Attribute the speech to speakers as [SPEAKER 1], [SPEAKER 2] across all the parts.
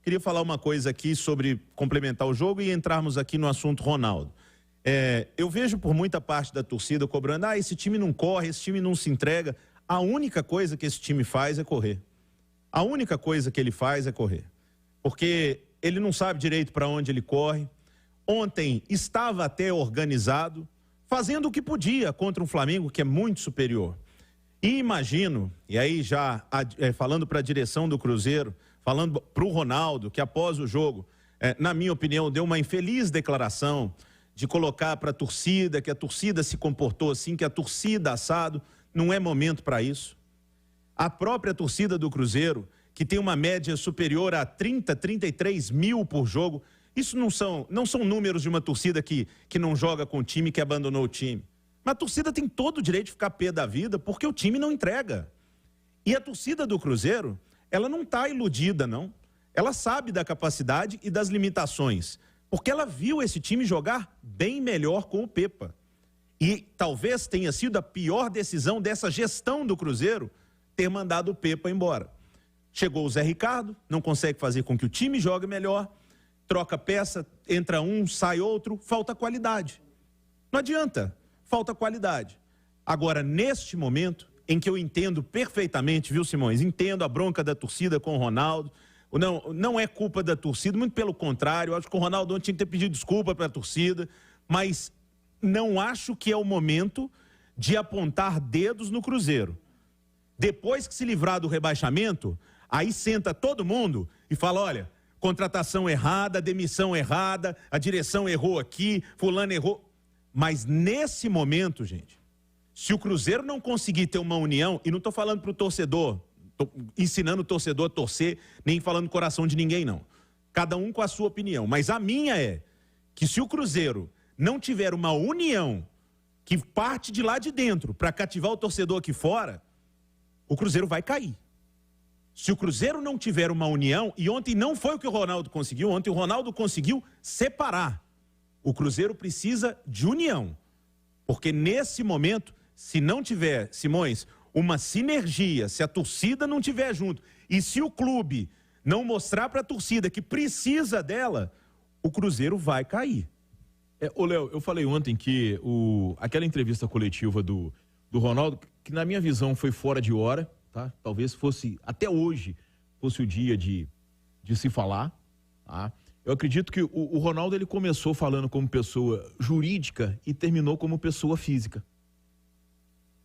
[SPEAKER 1] queria falar uma coisa aqui sobre complementar o jogo e entrarmos aqui no assunto Ronaldo. Eu vejo por muita parte da torcida cobrando, esse time não corre, esse time não se entrega. A única coisa que esse time faz é correr. A única coisa que ele faz é correr. Porque ele não sabe direito para onde ele corre. Ontem estava até organizado, fazendo o que podia contra um Flamengo que é muito superior. E imagino, e aí já falando para a direção do Cruzeiro, falando para o Ronaldo, que após o jogo, na minha opinião, deu uma infeliz declaração de colocar para a torcida, que a torcida se comportou assim, que a torcida assado, não é momento para isso. A própria torcida do Cruzeiro, que tem uma média superior a 30, 33 mil por jogo, isso não são números de uma torcida que não joga com o time, que abandonou o time. Mas a torcida tem todo o direito de ficar pé da vida, porque o time não entrega. E a torcida do Cruzeiro, ela não está iludida, não. Ela sabe da capacidade e das limitações, porque ela viu esse time jogar bem melhor com o Pepa. E talvez tenha sido a pior decisão dessa gestão do Cruzeiro ter mandado o Pepa embora. Chegou o Zé Ricardo, não consegue fazer com que o time jogue melhor, troca peça, entra um, sai outro, falta qualidade. Não adianta, falta qualidade. Agora, neste momento, em que eu entendo perfeitamente, viu, Simões? Entendo a bronca da torcida com o Ronaldo. Não é culpa da torcida, muito pelo contrário. Eu acho que o Ronaldo ontem tinha que ter pedido desculpa para a torcida, mas não acho que é o momento de apontar dedos no Cruzeiro. Depois que se livrar do rebaixamento, aí senta todo mundo e fala, olha, contratação errada, demissão errada, a direção errou aqui, fulano errou. Mas nesse momento, gente, se o Cruzeiro não conseguir ter uma união, e não estou falando para o torcedor, estou ensinando o torcedor a torcer, nem falando no coração de ninguém, não. Cada um com a sua opinião. Mas a minha é que se o Cruzeiro não tiver uma união que parte de lá de dentro para cativar o torcedor aqui fora, o Cruzeiro vai cair. Se o Cruzeiro não tiver uma união, e ontem não foi o que o Ronaldo conseguiu, ontem o Ronaldo conseguiu separar. O Cruzeiro precisa de união. Porque nesse momento, se não tiver, Simões, uma sinergia, se a torcida não tiver junto, e se o clube não mostrar para a torcida que precisa dela, o Cruzeiro vai cair.
[SPEAKER 2] Ô Léo, eu falei ontem que aquela entrevista coletiva do Ronaldo, que na minha visão foi fora de hora, tá? Talvez fosse, até hoje, fosse o dia de se falar, tá? Eu acredito que o Ronaldo, ele começou falando como pessoa jurídica e terminou como pessoa física.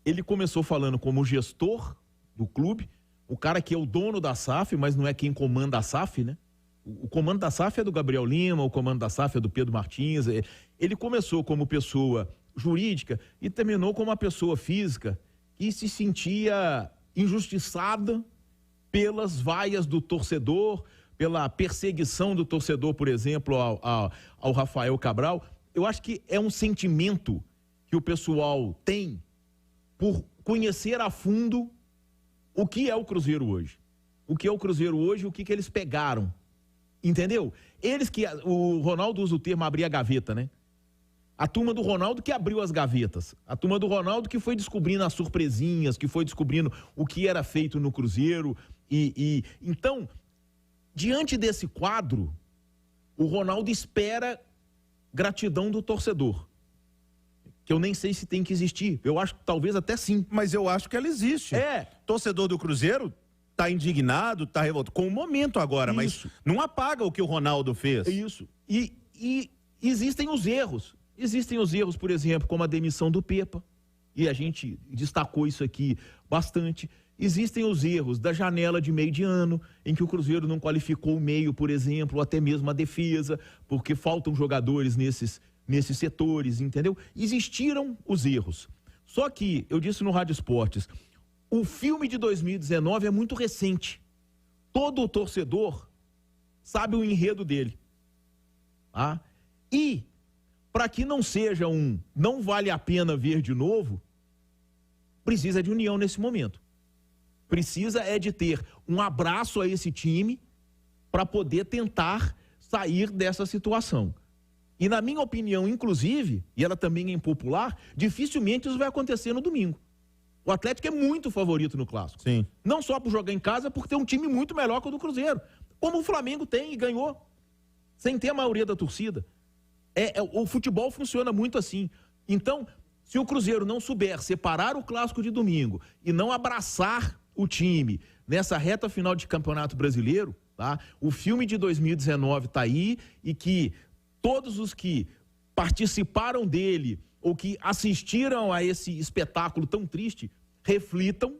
[SPEAKER 2] Ele começou falando como gestor do clube, o cara que é o dono da SAF, mas não é quem comanda a SAF, né? O comando da SAF é do Gabriel Lima, o comando da SAF é do Pedro Martins. Ele começou como pessoa jurídica e terminou como uma pessoa física que se sentia injustiçada pelas vaias do torcedor, pela perseguição do torcedor, por exemplo, ao Rafael Cabral. Eu acho que é um sentimento que o pessoal tem por conhecer a fundo o que é o Cruzeiro hoje. O que é o Cruzeiro hoje, o que eles pegaram. Entendeu? O Ronaldo usa o termo abrir a gaveta, né? A turma do Ronaldo que abriu as gavetas. A turma do Ronaldo que foi descobrindo as surpresinhas, que foi descobrindo o que era feito no Cruzeiro. Então, diante desse quadro, o Ronaldo espera gratidão do torcedor. Que eu nem sei se tem que existir. Eu acho que talvez até sim.
[SPEAKER 1] Mas eu acho que ela existe. Torcedor do Cruzeiro está indignado, está revoltado. Com o momento agora, mas não apaga o que o Ronaldo fez.
[SPEAKER 2] Isso. E existem os erros. Existem os erros, por exemplo, como a demissão do Pepa. E a gente destacou isso aqui bastante. Existem os erros da janela de meio de ano, em que o Cruzeiro não qualificou o meio, por exemplo, ou até mesmo a defesa, porque faltam jogadores nesses setores, entendeu? Existiram os erros. Só que, eu disse no Rádio Esportes, o filme de 2019 é muito recente. Todo o torcedor sabe o enredo dele. Tá? E, para que não seja não vale a pena ver de novo, precisa de união nesse momento. Precisa de ter um abraço a esse time para poder tentar sair dessa situação. E na minha opinião, inclusive, e ela também é impopular, dificilmente isso vai acontecer no domingo. O Atlético é muito favorito no Clássico.
[SPEAKER 1] Sim.
[SPEAKER 2] Não só por jogar em casa, por ter um time muito melhor que o do Cruzeiro. como o Flamengo tem e ganhou, sem ter a maioria da torcida. O futebol funciona muito assim. Então, se o Cruzeiro não souber separar o clássico de domingo e não abraçar o time nessa reta final de Campeonato Brasileiro, tá? O filme de 2019 está aí e que todos os que participaram dele ou que assistiram a esse espetáculo tão triste reflitam,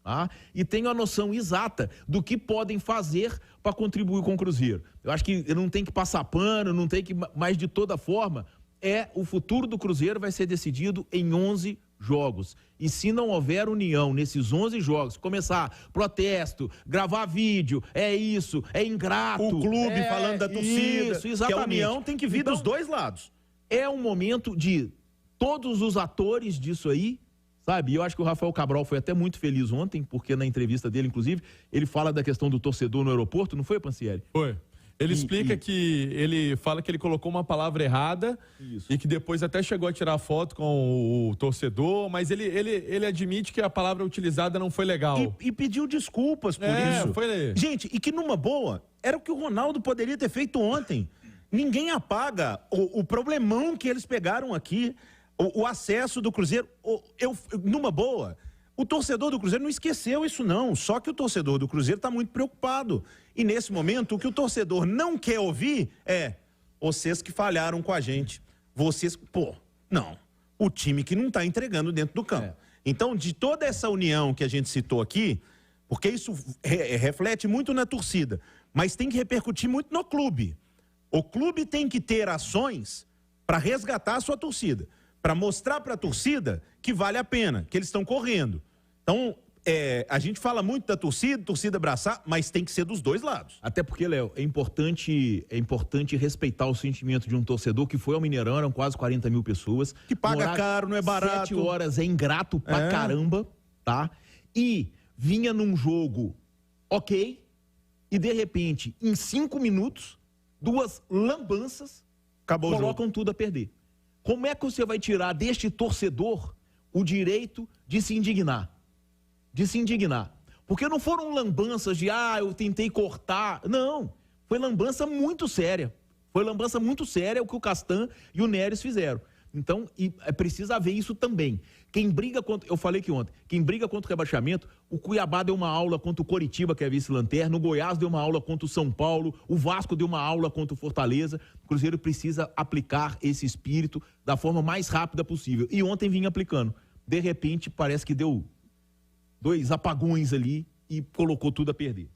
[SPEAKER 2] tá? E tenham a noção exata do que podem fazer para contribuir com o Cruzeiro. Eu acho que não tem que passar pano, não tem que, mas de toda forma, o futuro do Cruzeiro vai ser decidido em 11 jogos. E se não houver união nesses 11 jogos, começar protesto, gravar vídeo, isso, é ingrato.
[SPEAKER 1] O clube falando da torcida,
[SPEAKER 2] isso, exatamente.
[SPEAKER 1] Que a união tem que vir dos dois lados.
[SPEAKER 2] É um momento de todos os atores disso aí, sabe? Eu acho que o Rafael Cabral foi até muito feliz ontem, porque na entrevista dele, inclusive, ele fala da questão do torcedor no aeroporto, não foi, Pansieri?
[SPEAKER 3] Foi. Ele explica que ele fala que ele colocou uma palavra errada e que depois até chegou a tirar foto com o torcedor, mas ele admite que a palavra utilizada não foi legal.
[SPEAKER 1] E pediu desculpas por isso.
[SPEAKER 3] Foi...
[SPEAKER 1] Gente, e que numa boa, era o que o Ronaldo poderia ter feito ontem. Ninguém apaga o problemão que eles pegaram aqui, o acesso do Cruzeiro. Numa boa, o torcedor do Cruzeiro não esqueceu isso não, só que o torcedor do Cruzeiro está muito preocupado. E nesse momento, o que o torcedor não quer ouvir é: vocês que falharam com a gente, vocês... não, o time que não está entregando dentro do campo. Então, de toda essa união que a gente citou aqui, porque isso reflete muito na torcida, mas tem que repercutir muito no clube. O clube tem que ter ações para resgatar a sua torcida, para mostrar para a torcida que vale a pena, que eles estão correndo. Então, a gente fala muito da torcida abraçar, mas tem que ser dos dois lados.
[SPEAKER 2] Até porque, Léo, é importante respeitar o sentimento de um torcedor que foi ao Mineirão, eram quase 40 mil pessoas.
[SPEAKER 1] Que paga caro, não é barato.
[SPEAKER 2] 7 horas é ingrato pra caramba, tá? E vinha num jogo ok, e de repente, em 5 minutos, 2 lambanças colocam tudo a perder. Como é que você vai tirar deste torcedor o direito de se indignar? Porque não foram lambanças de, eu tentei cortar. Não, foi lambança muito séria. Foi lambança muito séria o que o Castan e o Neres fizeram. Então, precisa haver isso também. Quem briga contra, eu falei que ontem, quem briga contra o rebaixamento, o Cuiabá deu uma aula contra o Coritiba, que é vice-lanterna, o Goiás deu uma aula contra o São Paulo, o Vasco deu uma aula contra o Fortaleza. O Cruzeiro precisa aplicar esse espírito da forma mais rápida possível. E ontem vinha aplicando. De repente, parece que deu 2 apagões ali e colocou tudo a perder.